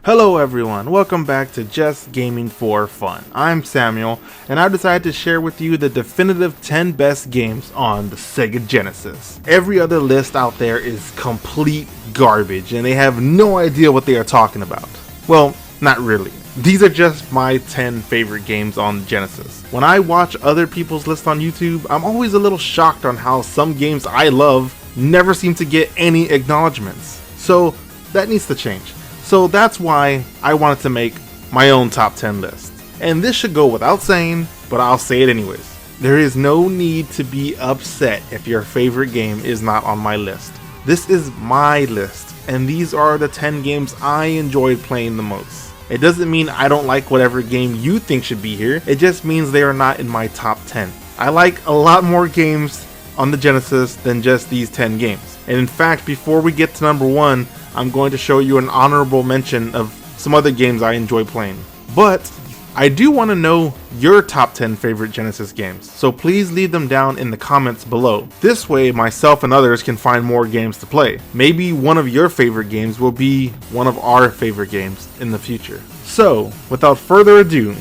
Hello everyone, welcome back to Just Gaming for Fun. I'm Samuel, and I decided to share with you the definitive 10 best games on the Sega Genesis. Every other list out there is complete garbage, and they have no idea what they are talking about. Well, not really. These are just my 10 favorite games on the Genesis. When I watch other people's lists on YouTube, I'm always a little shocked on how some games I love never seem to get any acknowledgements. So that needs to change. So that's why I wanted to make my own top 10 list. And this should go without saying, but I'll say it anyways. There is no need to be upset if your favorite game is not on my list. This is my list, and these are the 10 games I enjoyed playing the most. It doesn't mean I don't like whatever game you think should be here, it just means they are not in my top 10. I like a lot more games on the Genesis than just these 10 games. And in fact, before we get to number 1, I'm going to show you an honorable mention of some other games I enjoy playing. But I do want to know your top 10 favorite Genesis games, so please leave them down in the comments below. This way myself and others can find more games to play. Maybe one of your favorite games will be one of our favorite games in the future. So without further ado,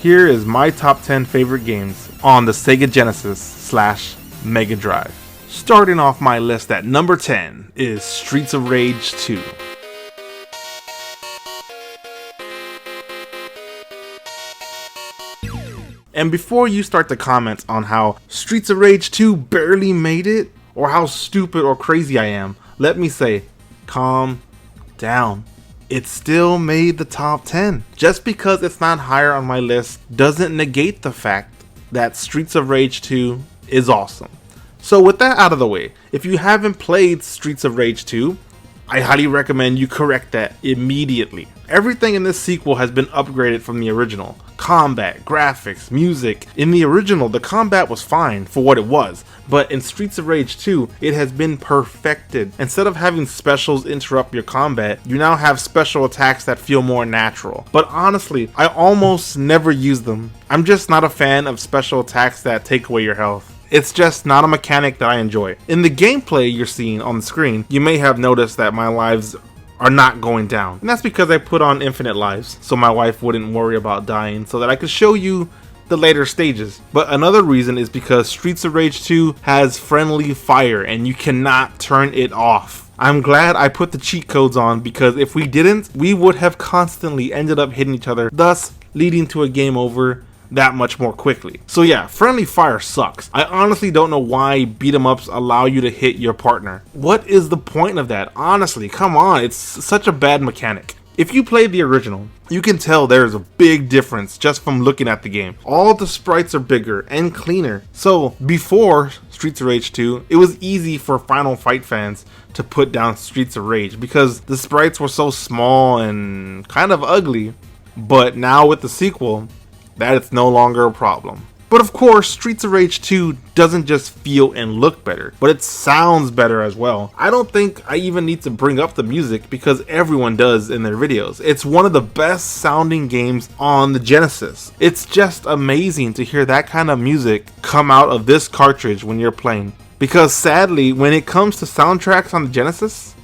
here is my top 10 favorite games on the Sega Genesis / Mega Drive. Starting off my list at number 10 is Streets of Rage 2. And before you start to comment on how Streets of Rage 2 barely made it, or how stupid or crazy I am, let me say, calm down. It still made the top 10. Just because it's not higher on my list doesn't negate the fact that Streets of Rage 2 is awesome. So with that out of the way, if you haven't played Streets of Rage 2, I highly recommend you correct that immediately. Everything in this sequel has been upgraded from the original. Combat, graphics, music. In the original, the combat was fine for what it was, but in Streets of Rage 2, it has been perfected. Instead of having specials interrupt your combat, you now have special attacks that feel more natural. But honestly, I almost never use them. I'm just not a fan of special attacks that take away your health. It's just not a mechanic that I enjoy. In the gameplay you're seeing on the screen, you may have noticed that my lives are not going down. And that's because I put on infinite lives, so my wife wouldn't worry about dying, so that I could show you the later stages. But another reason is because Streets of Rage 2 has friendly fire, and you cannot turn it off. I'm glad I put the cheat codes on, because if we didn't, we would have constantly ended up hitting each other, thus leading to a game over that much more quickly. So yeah, friendly fire sucks. I honestly don't know why beat 'em ups allow you to hit your partner. What is the point of that? Honestly, come on, it's such a bad mechanic. If you played the original, you can tell there's a big difference just from looking at the game. All the sprites are bigger and cleaner. So before Streets of Rage 2, it was easy for Final Fight fans to put down Streets of Rage because the sprites were so small and kind of ugly. But now with the sequel, that it's no longer a problem. But of course, Streets of Rage 2 doesn't just feel and look better, but it sounds better as well. I don't think I even need to bring up the music because everyone does in their videos. It's one of the best sounding games on the Genesis. It's just amazing to hear that kind of music come out of this cartridge when you're playing. Because sadly, when it comes to soundtracks on the Genesis,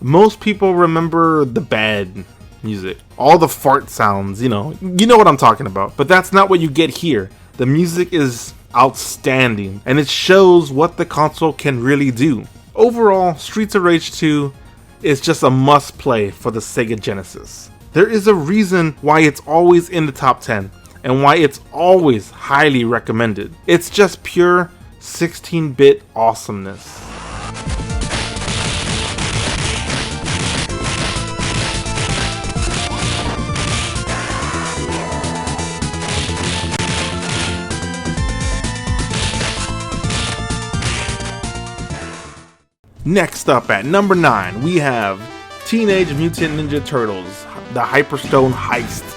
most people remember the bad music, all the fart sounds, you know what I'm talking about. But that's not what you get here. The music is outstanding, and it shows what the console can really do. Overall, Streets of Rage 2 is just a must play for the Sega Genesis. There is a reason why it's always in the top 10, and why it's always highly recommended. It's just pure 16-bit awesomeness. Next up at number 9, we have Teenage Mutant Ninja Turtles, the Hyperstone Heist.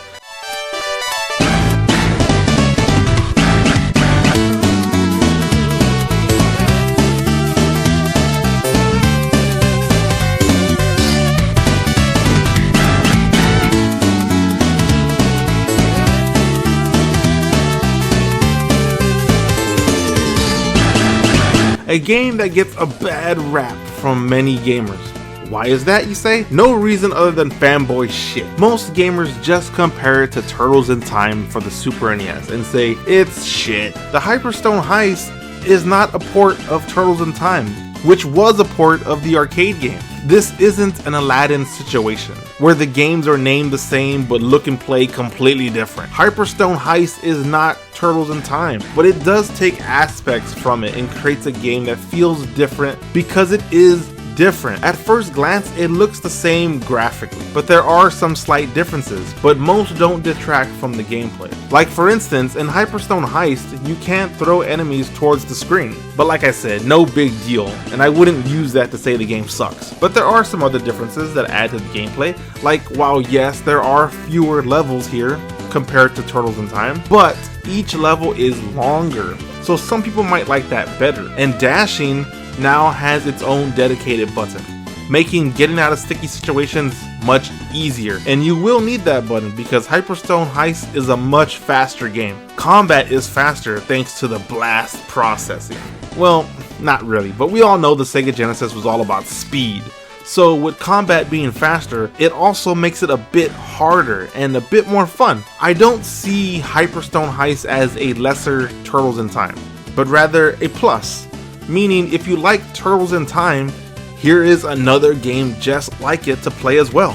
A game that gets a bad rap from many gamers. Why is that, you say? No reason other than fanboy shit. Most gamers just compare it to Turtles in Time for the Super NES and say, it's shit. The Hyperstone Heist is not a port of Turtles in Time, which was a port of the arcade game. This isn't an Aladdin situation, where the games are named the same but look and play completely different. Hyperstone Heist is not Turtles in Time, but it does take aspects from it and creates a game that feels different because it is different. At first glance, it looks the same graphically, but there are some slight differences, but most don't detract from the gameplay. Like for instance, in Hyperstone Heist, you can't throw enemies towards the screen. But like I said, no big deal, and I wouldn't use that to say the game sucks. But there are some other differences that add to the gameplay, like while yes, there are fewer levels here compared to Turtles in Time, but each level is longer, so some people might like that better. And dashing now has its own dedicated button, making getting out of sticky situations much easier. And you will need that button because Hyperstone Heist is a much faster game. Combat is faster thanks to the blast processing. Well, not really, but we all know the Sega Genesis was all about speed. So with combat being faster, it also makes it a bit harder and a bit more fun. I don't see Hyperstone Heist as a lesser Turtles in Time, but rather a plus. Meaning, if you like Turtles in Time, here is another game just like it to play as well.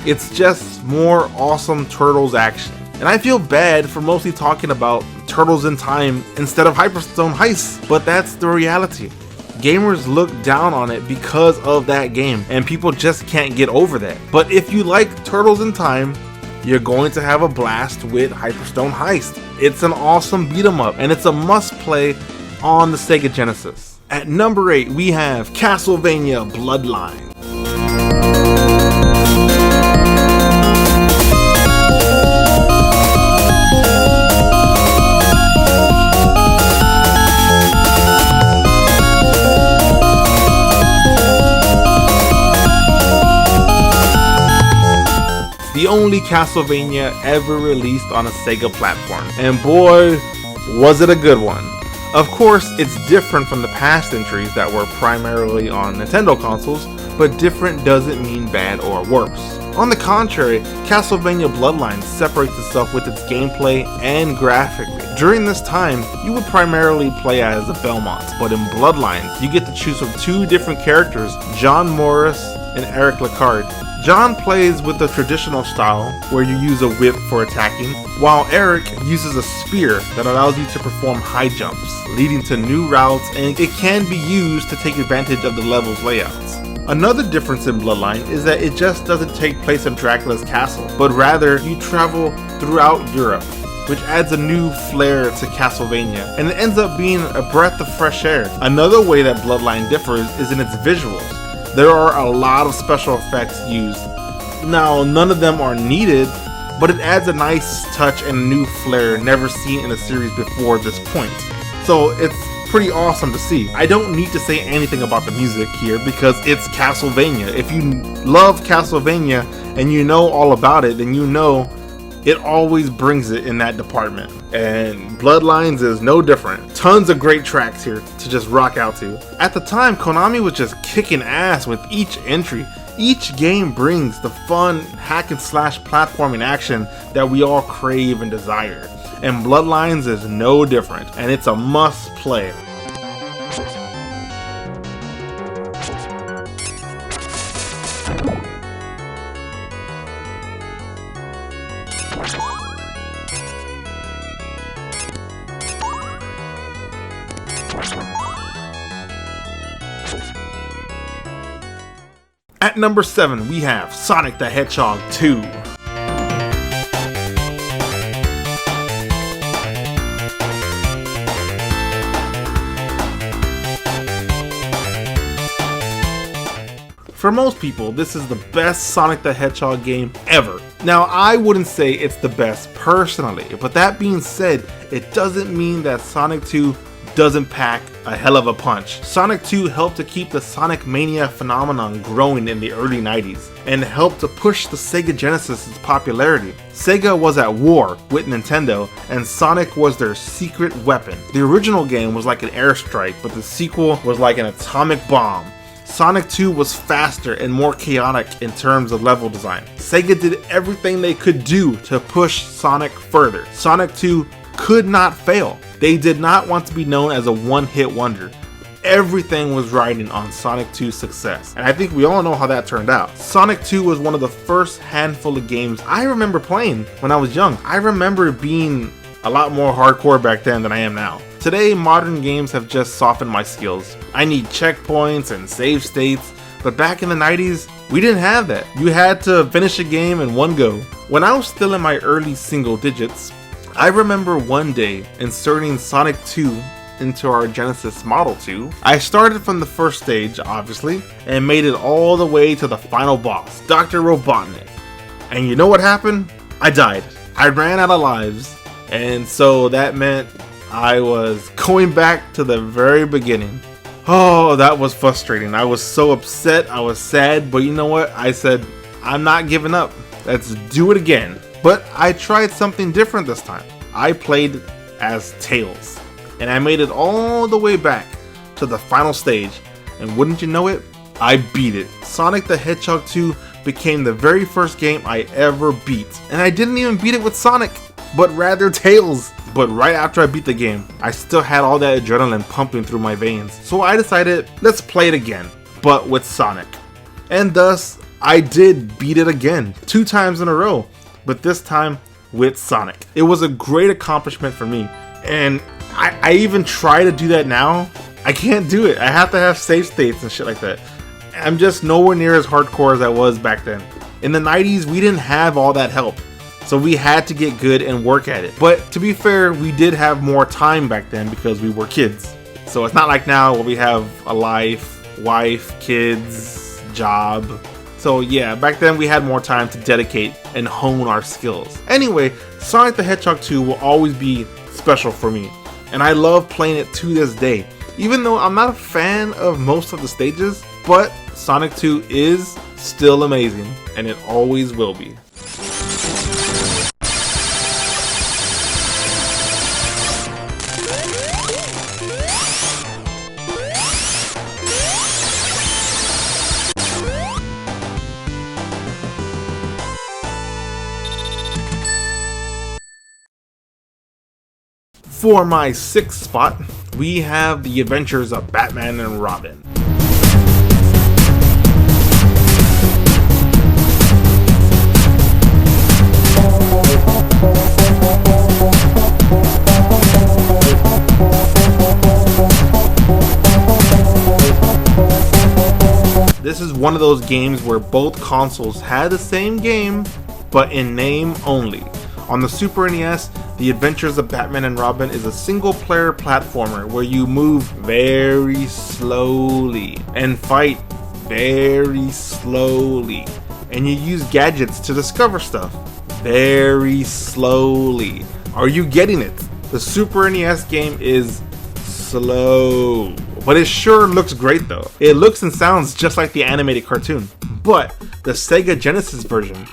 It's just more awesome Turtles action. And I feel bad for mostly talking about Turtles in Time instead of Hyperstone Heist, but that's the reality. Gamers look down on it because of that game, and people just can't get over that. But if you like Turtles in Time, you're going to have a blast with Hyperstone Heist. It's an awesome beat 'em up, and it's a must play on the Sega Genesis. At number 8, we have Castlevania Bloodlines. The only Castlevania ever released on a Sega platform, and boy, was it a good one. Of course, it's different from the past entries that were primarily on Nintendo consoles, but different doesn't mean bad or worse. On the contrary, Castlevania Bloodlines separates itself with its gameplay and graphically. During this time, you would primarily play as the Belmont, but in Bloodlines, you get to choose from two different characters, John Morris and Eric Lecard. John plays with the traditional style, where you use a whip for attacking, while Eric uses a spear that allows you to perform high jumps, leading to new routes, and it can be used to take advantage of the level's layouts. Another difference in Bloodline is that it just doesn't take place in Dracula's castle, but rather you travel throughout Europe, which adds a new flair to Castlevania, and it ends up being a breath of fresh air. Another way that Bloodline differs is in its visuals. There are a lot of special effects used. Now, none of them are needed, but it adds a nice touch and a new flair never seen in a series before this point. So it's pretty awesome to see. I don't need to say anything about the music here because it's Castlevania. If you love Castlevania and you know all about it, then you know it always brings it in that department. And Bloodlines is no different. Tons of great tracks here to just rock out to. At the time, Konami was just kicking ass with each entry. Each game brings the fun hack and slash platforming action that we all crave and desire. And Bloodlines is no different, and it's a must play. At number 7, we have Sonic the Hedgehog 2. For most people, this is the best Sonic the Hedgehog game ever. Now, I wouldn't say it's the best personally, but that being said, it doesn't mean that Sonic 2 doesn't pack a hell of a punch. Sonic 2 helped to keep the Sonic Mania phenomenon growing in the early 90s, and helped to push the Sega Genesis' popularity. Sega was at war with Nintendo, and Sonic was their secret weapon. The original game was like an airstrike, but the sequel was like an atomic bomb. Sonic 2 was faster and more chaotic in terms of level design. Sega did everything they could do to push Sonic further. Sonic 2 could not fail. They did not want to be known as a one-hit wonder. Everything was riding on Sonic 2's success, and I think we all know how that turned out. Sonic 2 was one of the first handful of games I remember playing when I was young. I remember being a lot more hardcore back then than I am now. Today, modern games have just softened my skills. I need checkpoints and save states, but back in the 90s, we didn't have that. You had to finish a game in one go. When I was still in my early single digits, I remember one day inserting Sonic 2 into our Genesis Model 2. I started from the first stage, obviously, and made it all the way to the final boss, Dr. Robotnik. And you know what happened? I died. I ran out of lives, and so that meant I was going back to the very beginning. Oh, that was frustrating. I was so upset, I was sad, but you know what? I said, I'm not giving up. Let's do it again. But I tried something different this time. I played as Tails, and I made it all the way back to the final stage, and wouldn't you know it, I beat it. Sonic the Hedgehog 2 became the very first game I ever beat, and I didn't even beat it with Sonic, but rather Tails. But right after I beat the game, I still had all that adrenaline pumping through my veins, so I decided, let's play it again, but with Sonic. And thus, I did beat it again, 2 times in a row, but this time with Sonic. It was a great accomplishment for me, and I even try to do that now. I can't do it. I have to have save states and shit like that. I'm just nowhere near as hardcore as I was back then. In the 90s, we didn't have all that help, so we had to get good and work at it. But to be fair, we did have more time back then because we were kids. So it's not like now where we have a life, wife, kids, job. So yeah, back then we had more time to dedicate and hone our skills. Anyway, Sonic the Hedgehog 2 will always be special for me, and I love playing it to this day. Even though I'm not a fan of most of the stages, but Sonic 2 is still amazing, and it always will be. For my 6th spot, we have The Adventures of Batman and Robin. This is one of those games where both consoles had the same game, but in name only. On the Super NES, The Adventures of Batman and Robin is a single-player platformer where you move very slowly and fight very slowly, and you use gadgets to discover stuff very slowly. Are you getting it? The Super NES game is slow, but it sure looks great though. It looks and sounds just like the animated cartoon, but the Sega Genesis version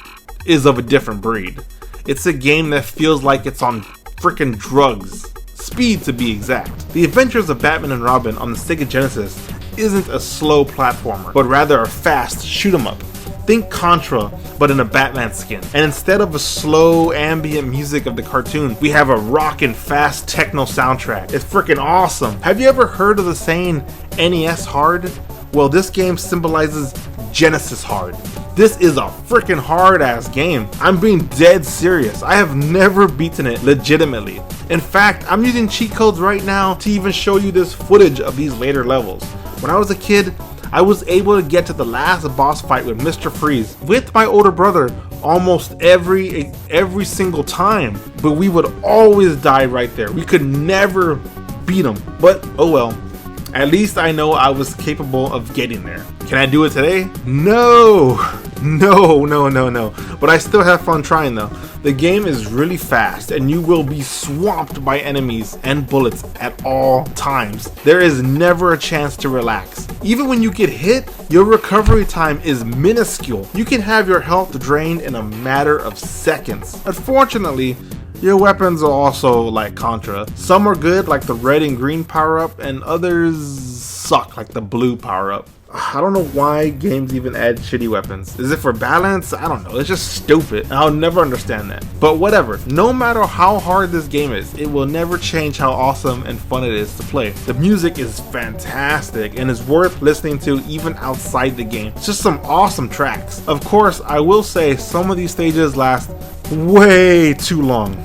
is of a different breed. It's a game that feels like it's on frickin' drugs. Speed to be exact. The Adventures of Batman and Robin on the Sega Genesis isn't a slow platformer, but rather a fast shoot 'em up. Think Contra, but in a Batman skin. And instead of a slow ambient music of the cartoon, we have a rockin' fast techno soundtrack. It's frickin' awesome. Have you ever heard of the saying NES hard? Well, this game symbolizes Genesis hard. This is a freaking hard ass game. I'm being dead serious. I have never beaten it legitimately. In fact, I'm using cheat codes right now to even show you this footage of these later levels. When I was a kid, I was able to get to the last boss fight with Mr. Freeze with my older brother almost every single time, but we would always die right there. We could never beat him, but oh well. At least I know I was capable of getting there. Can I do it today? No. But I still have fun trying though. The game is really fast and you will be swamped by enemies and bullets at all times. There is never a chance to relax. Even when you get hit, your recovery time is minuscule. You can have your health drained in a matter of seconds. Unfortunately, your weapons are also like Contra. Some are good like the red and green power up, and others suck like the blue power up. I don't know why games even add shitty weapons. Is it for balance? I don't know. It's just stupid. I'll never understand that. But whatever. No matter how hard this game is, it will never change how awesome and fun it is to play. The music is fantastic and is worth listening to even outside the game. It's just some awesome tracks. Of course, I will say some of these stages last way too long.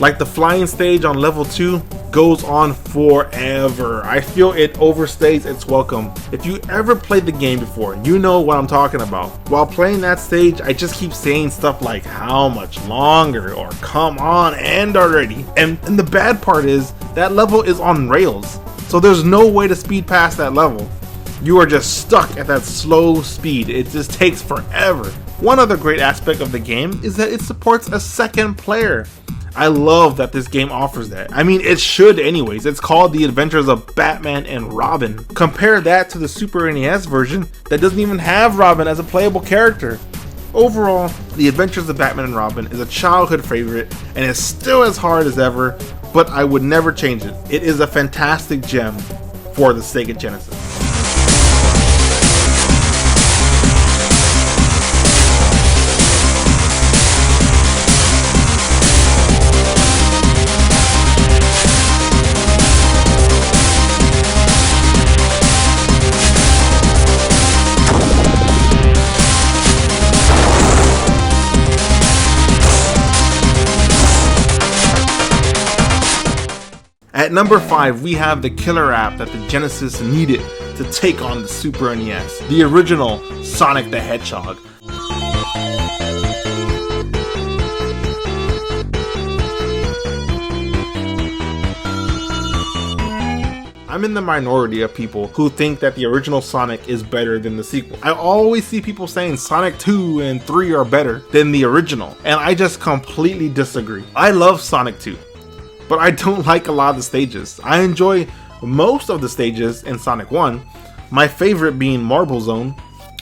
Like the flying stage on level 2 goes on forever. I feel it overstays its welcome. If you ever played the game before, you know what I'm talking about. While playing that stage, I just keep saying stuff like, how much longer? Or come on, end already. And the bad part is, that level is on rails. So there's no way to speed past that level. You are just stuck at that slow speed. It just takes forever. One other great aspect of the game is that it supports a second player. I love that this game offers that. I mean, it should anyways. It's called The Adventures of Batman and Robin. Compare that to the Super NES version that doesn't even have Robin as a playable character. Overall, The Adventures of Batman and Robin is a childhood favorite and is still as hard as ever, but I would never change it. It is a fantastic gem for the Sega Genesis. At number 5, we have the killer app that the Genesis needed to take on the Super NES, the original Sonic the Hedgehog. I'm in the minority of people who think that the original Sonic is better than the sequel. I always see people saying Sonic 2 and 3 are better than the original, and I just completely disagree. I love Sonic 2. But I don't like a lot of the stages. I enjoy most of the stages in Sonic 1, my favorite being Marble Zone.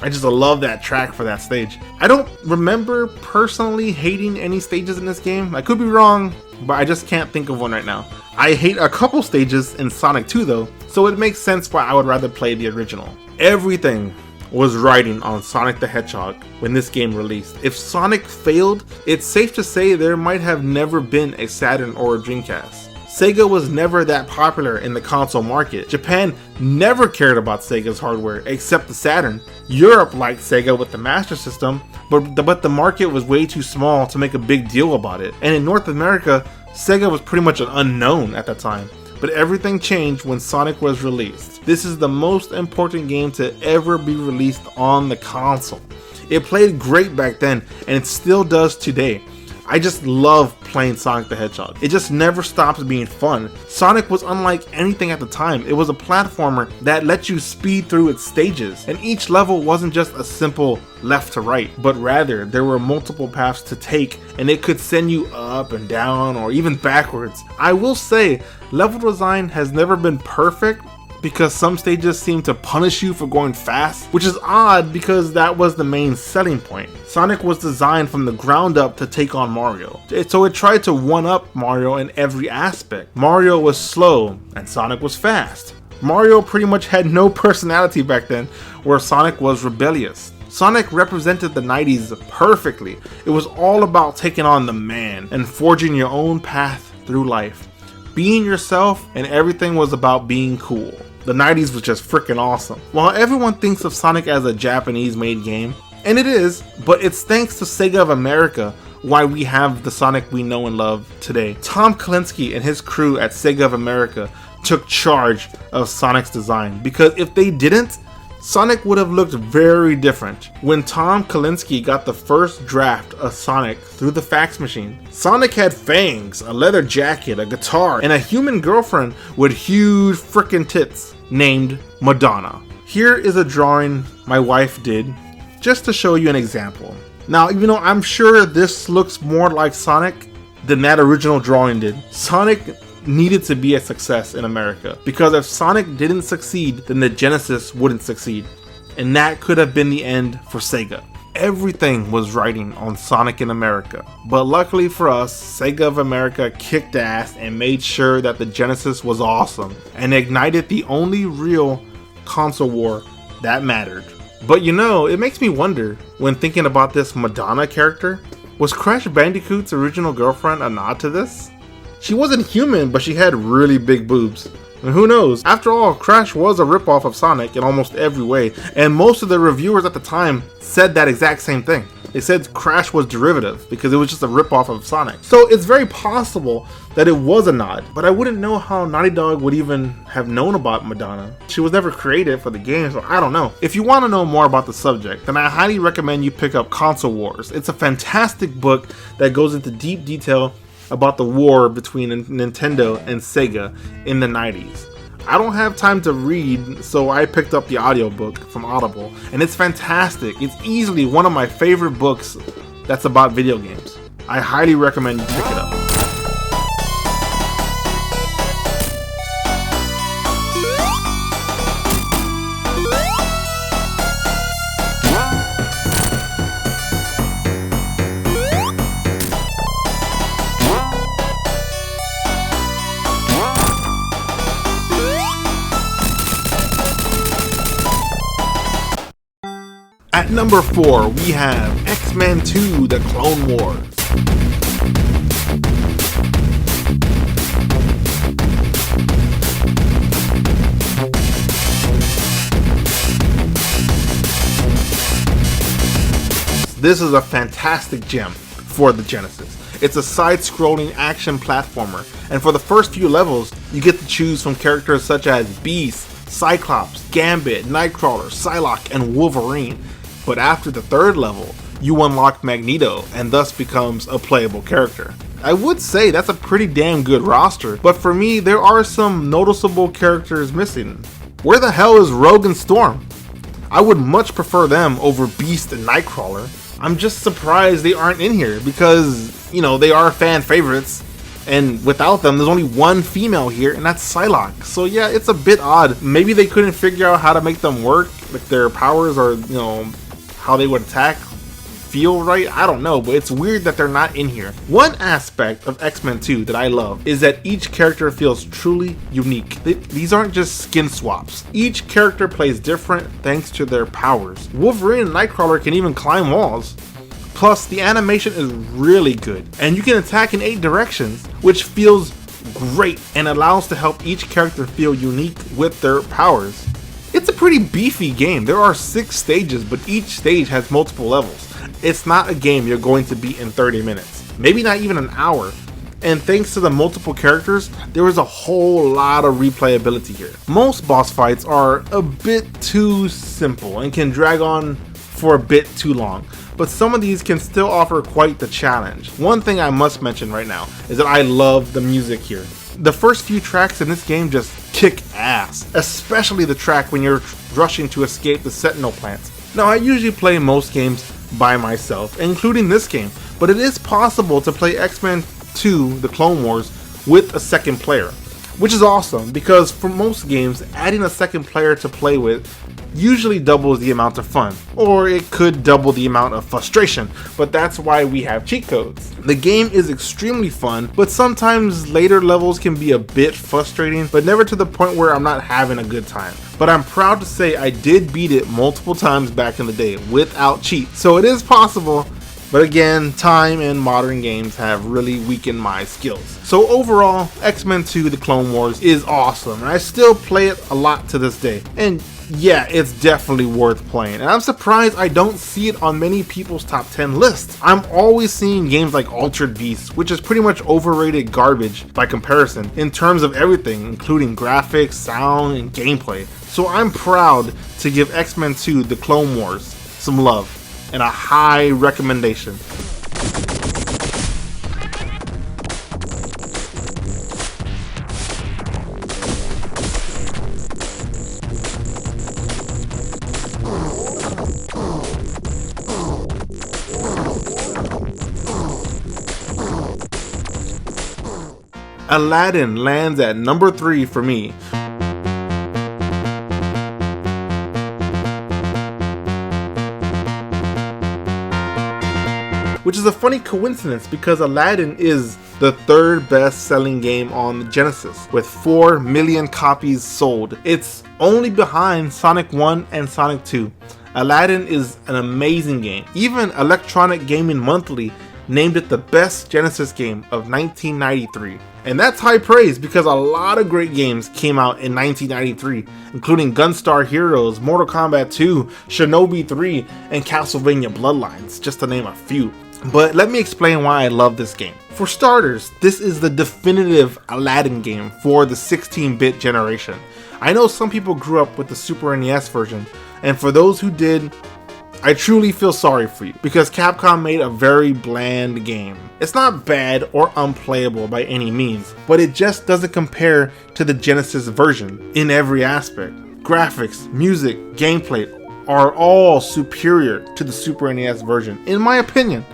I just love that track for that stage. I don't remember personally hating any stages in this game. I could be wrong, but I just can't think of one right now. I hate a couple stages in Sonic 2 though, so it makes sense why I would rather play the original. Everything was riding on Sonic the Hedgehog when this game released. If Sonic failed, it's safe to say there might have never been a Saturn or a Dreamcast. Sega was never that popular in the console market. Japan never cared about Sega's hardware except the Saturn. Europe liked Sega with the Master System, but the market was way too small to make a big deal about it. And in North America, Sega was pretty much an unknown at that time. But everything changed when Sonic was released. This is the most important game to ever be released on the console. It played great back then, and it still does today. I just love playing Sonic the Hedgehog. It just never stops being fun. Sonic was unlike anything at the time. It was a platformer that let you speed through its stages, and each level wasn't just a simple left to right, but rather there were multiple paths to take, and it could send you up and down or even backwards. I will say, level design has never been perfect, because some stages seem to punish you for going fast, which is odd because that was the main selling point. Sonic was designed from the ground up to take on Mario, so it tried to one-up Mario in every aspect. Mario was slow and Sonic was fast. Mario pretty much had no personality back then, where Sonic was rebellious. Sonic represented the 90s perfectly. It was all about taking on the man and forging your own path through life. Being yourself, and everything was about being cool. The 90s was just freaking awesome. While everyone thinks of Sonic as a Japanese-made game, and it is, but it's thanks to Sega of America why we have the Sonic we know and love today. Tom Kalinske and his crew at Sega of America took charge of Sonic's design, because if they didn't, Sonic would have looked very different. When Tom Kalinske got the first draft of Sonic through the fax machine, Sonic had fangs, a leather jacket, a guitar, and a human girlfriend with huge frickin' tits named Madonna. Here is a drawing my wife did, just to show you an example. Now, even though I'm sure this looks more like Sonic than that original drawing did, Sonic needed to be a success in America, because if Sonic didn't succeed, then the Genesis wouldn't succeed, and that could have been the end for Sega. Everything was riding on Sonic in America, but luckily for us, Sega of America kicked ass and made sure that the Genesis was awesome, and ignited the only real console war that mattered. But you know, it makes me wonder, when thinking about this Madonna character, was Crash Bandicoot's original girlfriend a nod to this? She wasn't human, but she had really big boobs. And who knows? After all, Crash was a ripoff of Sonic in almost every way, and most of the reviewers at the time said that exact same thing. They said Crash was derivative because it was just a ripoff of Sonic. So it's very possible that it was a nod, but I wouldn't know how Naughty Dog would even have known about Madonna. She was never created for the game, so I don't know. If you want to know more about the subject, then I highly recommend you pick up Console Wars. It's a fantastic book that goes into deep detail about the war between Nintendo and Sega in the 90s. I don't have time to read, so I picked up the audiobook from Audible, and it's fantastic. It's easily one of my favorite books that's about video games. I highly recommend you pick it up. At number 4, we have X-Men 2: The Clone Wars. This is a fantastic gem for the Genesis. It's a side-scrolling action platformer, and for the first few levels, you get to choose from characters such as Beast, Cyclops, Gambit, Nightcrawler, Psylocke, and Wolverine. But after the third level, you unlock Magneto and thus becomes a playable character. I would say that's a pretty damn good roster, but for me, there are some noticeable characters missing. Where the hell is Rogue and Storm? I would much prefer them over Beast and Nightcrawler. I'm just surprised they aren't in here because, you know, they are fan favorites. And without them, there's only one female here, and that's Psylocke. So yeah, it's a bit odd. Maybe they couldn't figure out how to make them work, like their powers or, you know, how they would attack feel right. I don't know, but it's weird that they're not in here. One aspect of X-Men 2 that I love is that each character feels truly unique. These aren't just skin swaps. Each character plays different thanks to their powers. Wolverine and Nightcrawler can even climb walls. Plus, the animation is really good, and you can attack in 8 directions, which feels great and allows to help each character feel unique with their powers. It's a pretty beefy game. There are 6 stages, but each stage has multiple levels. It's not a game you're going to beat in 30 minutes, maybe not even an hour. And thanks to the multiple characters, there is a whole lot of replayability here. Most boss fights are a bit too simple and can drag on for a bit too long, but some of these can still offer quite the challenge. One thing I must mention right now is that I love the music here. The first few tracks in this game just kick ass, especially the track when you're rushing to escape the Sentinel plants. Now, I usually play most games by myself, including this game, but it is possible to play X-Men 2: The Clone Wars with a second player, which is awesome because for most games, adding a second player to play with usually doubles the amount of fun, or it could double the amount of frustration, but that's why we have cheat codes. The game is extremely fun, but sometimes later levels can be a bit frustrating, but never to the point where I'm not having a good time. But I'm proud to say I did beat it multiple times back in the day without cheats, so it is possible. But again, time and modern games have really weakened my skills. So overall, X-Men 2: The Clone Wars is awesome, and I still play it a lot to this day. And yeah, it's definitely worth playing, and I'm surprised I don't see it on many people's top 10 lists. I'm always seeing games like Altered Beast, which is pretty much overrated garbage by comparison in terms of everything, including graphics, sound, and gameplay. So I'm proud to give X-Men 2: The Clone Wars some love and a high recommendation. Aladdin lands at number 3 for me. which is a funny coincidence because Aladdin is the third best selling game on the Genesis with 4 million copies sold. It's only behind Sonic 1 and Sonic 2. Aladdin is an amazing game. Even Electronic Gaming Monthly named it the best Genesis game of 1993. And that's high praise because a lot of great games came out in 1993, including Gunstar Heroes, Mortal Kombat 2, Shinobi 3, and Castlevania Bloodlines, just to name a few. But let me explain why I love this game. For starters, this is the definitive Aladdin game for the 16-bit generation. I know some people grew up with the Super NES version, and for those who did, I truly feel sorry for you because Capcom made a very bland game. It's not bad or unplayable by any means, but it just doesn't compare to the Genesis version in every aspect. Graphics, music, gameplay are all superior to the Super NES version, in my opinion.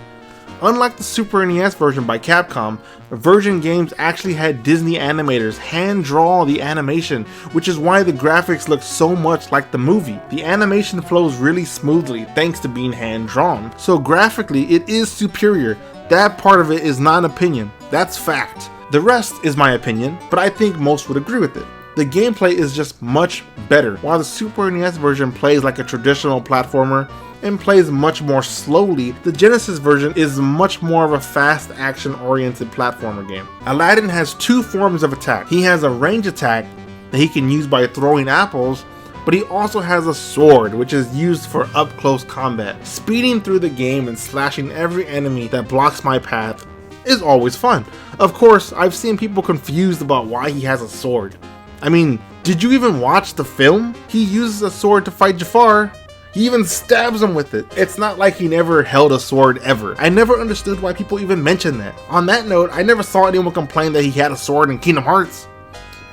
Unlike the Super NES version by Capcom, version games actually had Disney animators hand draw the animation, which is why the graphics look so much like the movie. The animation flows really smoothly thanks to being hand drawn. So graphically, it is superior. That part of it is not an opinion, that's fact. The rest is my opinion, but I think most would agree with it. The gameplay is just much better. While the Super NES version plays like a traditional platformer and plays much more slowly, the Genesis version is much more of a fast action oriented platformer game. Aladdin has 2 forms of attack. He has a range attack that he can use by throwing apples, but he also has a sword which is used for up close combat. Speeding through the game and slashing every enemy that blocks my path is always fun. Of course, I've seen people confused about why he has a sword. I mean, did you even watch the film? He uses a sword to fight Jafar. He even stabs him with it. It's not like he never held a sword ever. I never understood why people even mention that. On that note, I never saw anyone complain that he had a sword in Kingdom Hearts.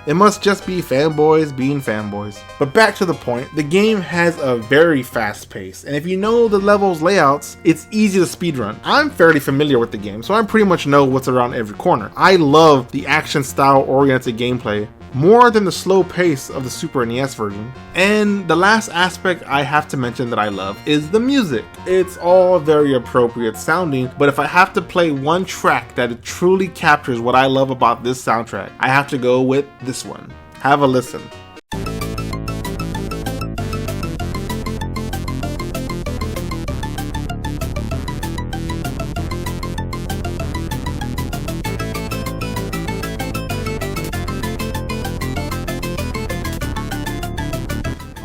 It must just be fanboys being fanboys. But back to the point, the game has a very fast pace, and if you know the levels layouts, it's easy to speedrun. I'm fairly familiar with the game, so I pretty much know what's around every corner. I love the action style oriented gameplay more than the slow pace of the Super NES version. And the last aspect I have to mention that I love is the music. It's all very appropriate sounding, but if I have to play one track that truly captures what I love about this soundtrack, I have to go with this one. Have a listen.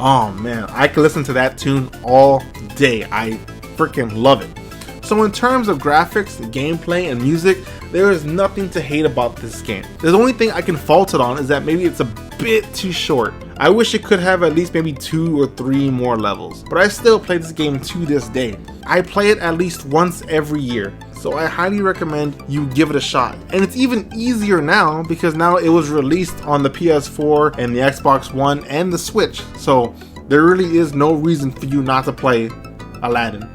Oh man, I could listen to that tune all day. I freaking love it. So in terms of graphics, gameplay, and music, there is nothing to hate about this game. The only thing I can fault it on is that maybe it's a bit too short. I wish it could have at least maybe 2 or 3 more levels, but I still play this game to this day. I play it at least once every year, so I highly recommend you give it a shot. And it's even easier now because now it was released on the PS4 and the Xbox One and the Switch, so there really is no reason for you not to play Aladdin.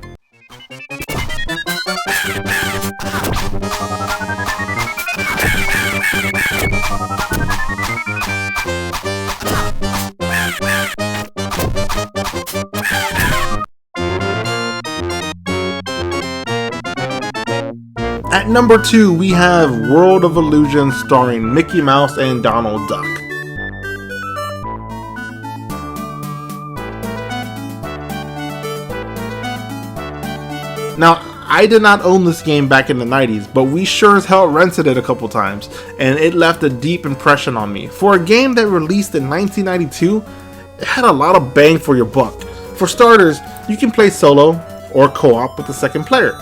At number 2, we have World of Illusion starring Mickey Mouse and Donald Duck. Now, I did not own this game back in the 90s, but we sure as hell rented it a couple times, and it left a deep impression on me. For a game that released in 1992, it had a lot of bang for your buck. For starters, you can play solo or co-op with the second player.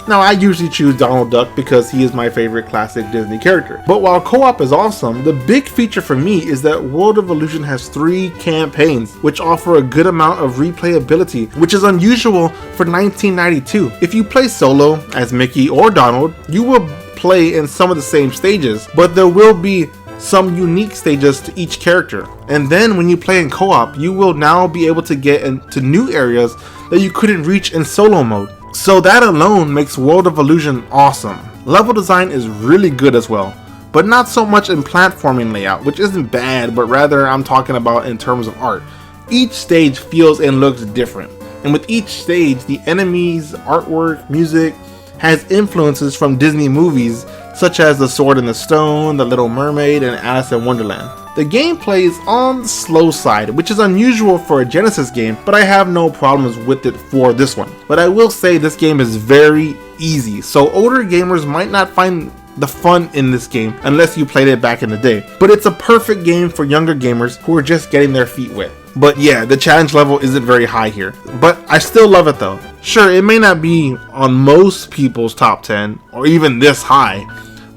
Now, I usually choose Donald Duck because he is my favorite classic Disney character. But while co-op is awesome, the big feature for me is that World of Illusion has 3 campaigns, which offer a good amount of replayability, which is unusual for 1992. If you play solo as Mickey or Donald, you will play in some of the same stages, but there will be some unique stages to each character. And then when you play in co-op, you will now be able to get into new areas that you couldn't reach in solo mode. So that alone makes World of Illusion awesome. Level design is really good as well, but not so much in platforming layout, which isn't bad, but rather I'm talking about in terms of art. Each stage feels and looks different, and with each stage, the enemies, artwork, music, has influences from Disney movies such as The Sword in the Stone, The Little Mermaid, and Alice in Wonderland. The gameplay is on the slow side, which is unusual for a Genesis game, but I have no problems with it for this one. But I will say this game is very easy, so older gamers might not find the fun in this game unless you played it back in the day. But it's a perfect game for younger gamers who are just getting their feet wet. But yeah, the challenge level isn't very high here, but I still love it though. Sure, it may not be on most people's top 10 or even this high,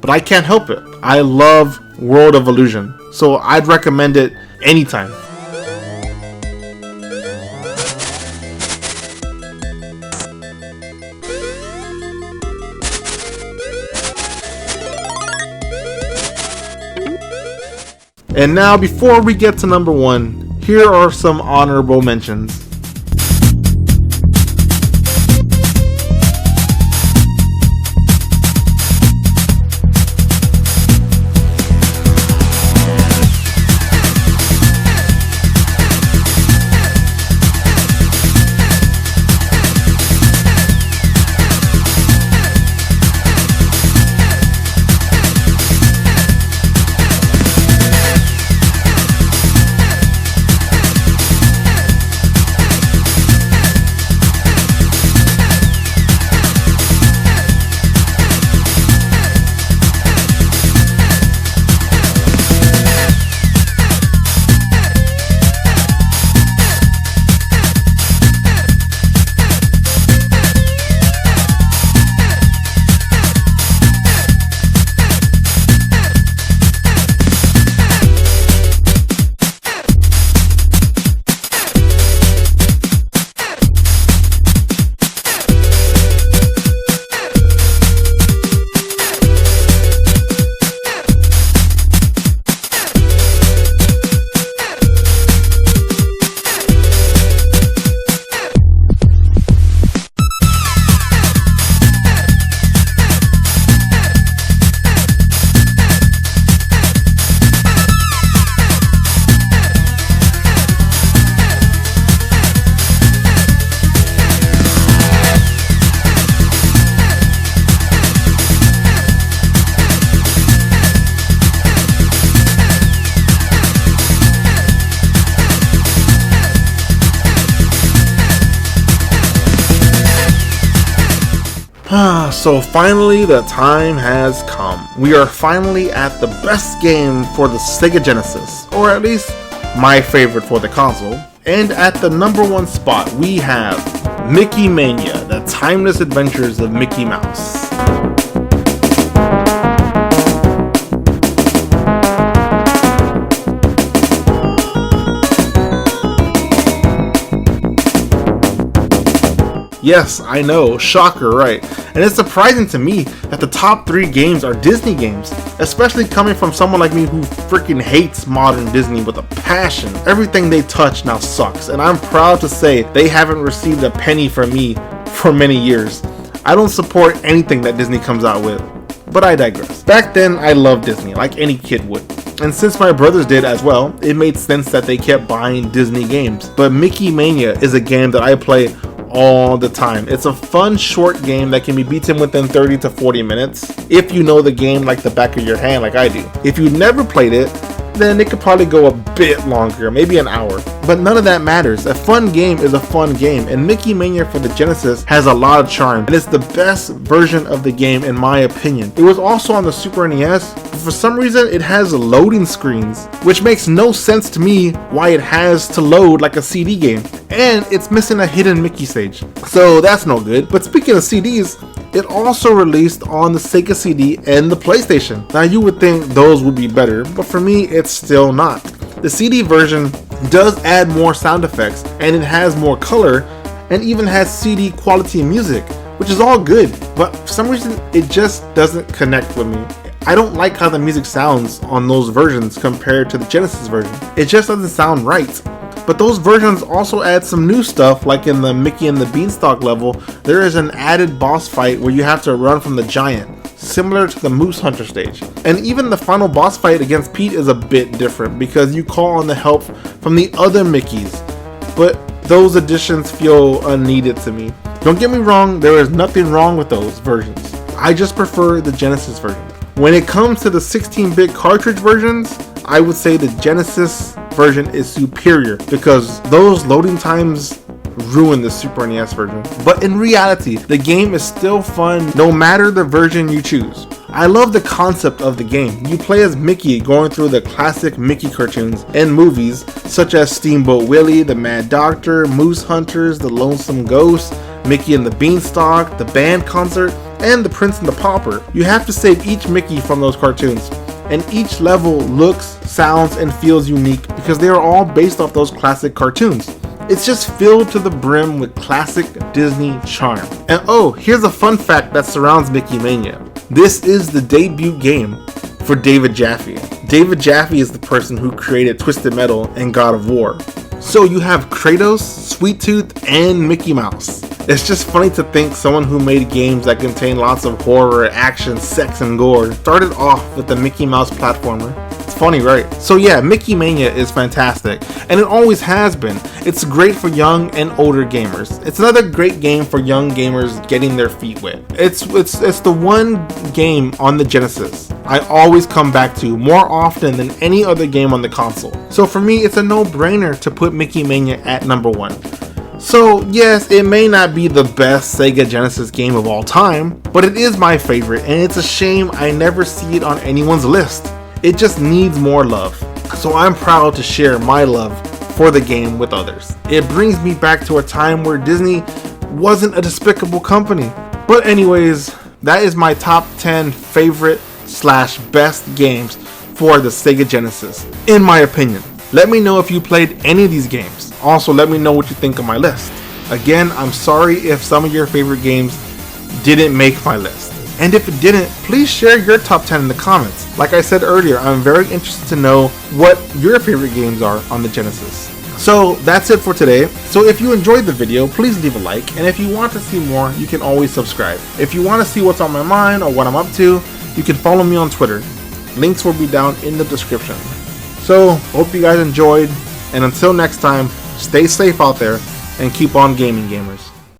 but I can't help it. I love World of Illusion, so I'd recommend it anytime. And now, before we get to number 1, here are some honorable mentions. So finally, the time has come. We are finally at the best game for the Sega Genesis, or at least my favorite for the console. And at the number 1 spot, we have Mickey Mania, the timeless adventures of Mickey Mouse. Yes, I know, shocker, right? And it's surprising to me that the top 3 games are Disney games, especially coming from someone like me who freaking hates modern Disney with a passion. Everything they touch now sucks, and I'm proud to say they haven't received a penny from me for many years. I don't support anything that Disney comes out with, but I digress. Back then, I loved Disney, like any kid would. And since my brothers did as well, it made sense that they kept buying Disney games. But Mickey Mania is a game that I play all the time. It's a fun short game that can be beaten within 30 to 40 minutes if you know the game like the back of your hand like I do. If you never played it, then it could probably go a bit longer, maybe an hour. But none of that matters. A fun game is a fun game, and Mickey Mania for the Genesis has a lot of charm, and it's the best version of the game in my opinion. It was also on the Super NES, but for some reason it has loading screens, which makes no sense to me why it has to load like a CD game, and it's missing a hidden Mickey stage. So that's no good. But speaking of CDs, it also released on the Sega CD and the PlayStation. Now you would think those would be better, but for me it's still not. The CD version does add more sound effects, and it has more color, and even has CD quality music, which is all good, but for some reason it just doesn't connect with me. I don't like how the music sounds on those versions compared to the Genesis version. It just doesn't sound right. But those versions also add some new stuff, like in the Mickey and the Beanstalk level, there is an added boss fight where you have to run from the giant, similar to the Moose Hunter stage. And even the final boss fight against Pete is a bit different because you call on the help from the other Mickeys, but those additions feel unneeded to me. Don't get me wrong, there is nothing wrong with those versions. I just prefer the Genesis version. When it comes to the 16-bit cartridge versions, I would say the Genesis version is superior because those loading times ruin the Super NES version. But in reality, the game is still fun no matter the version you choose. I love the concept of the game. You play as Mickey going through the classic Mickey cartoons and movies such as Steamboat Willie, The Mad Doctor, Moose Hunters, The Lonesome Ghost, Mickey and the Beanstalk, The Band Concert, and The Prince and the Pauper. You have to save each Mickey from those cartoons, and each level looks, sounds, and feels unique because they are all based off those classic cartoons. It's just filled to the brim with classic Disney charm. And oh, here's a fun fact that surrounds Mickey Mania. This is the debut game for David Jaffe. David Jaffe is the person who created Twisted Metal and God of War. So you have Kratos, Sweet Tooth, and Mickey Mouse. It's just funny to think someone who made games that contain lots of horror, action, sex, and gore started off with the Mickey Mouse platformer. It's funny, right? So yeah, Mickey Mania is fantastic, and it always has been. It's great for young and older gamers. It's another great game for young gamers getting their feet wet. It's the one game on the Genesis I always come back to more often than any other game on the console. So for me, it's a no-brainer to put Mickey Mania at number 1. So yes, it may not be the best Sega Genesis game of all time, but it is my favorite, and it's a shame I never see it on anyone's list. It just needs more love. So I'm proud to share my love for the game with others. It brings me back to a time where Disney wasn't a despicable company. But anyways, that is my top 10 favorite / best games for the Sega Genesis, in my opinion. Let me know if you played any of these games. Also, let me know what you think of my list. Again, I'm sorry if some of your favorite games didn't make my list. And if it didn't, please share your top 10 in the comments. Like I said earlier, I'm very interested to know what your favorite games are on the Genesis. So that's it for today. So if you enjoyed the video, please leave a like. And if you want to see more, you can always subscribe. If you want to see what's on my mind or what I'm up to, you can follow me on Twitter. Links will be down in the description. So, hope you guys enjoyed, and until next time, stay safe out there, and keep on gaming, gamers.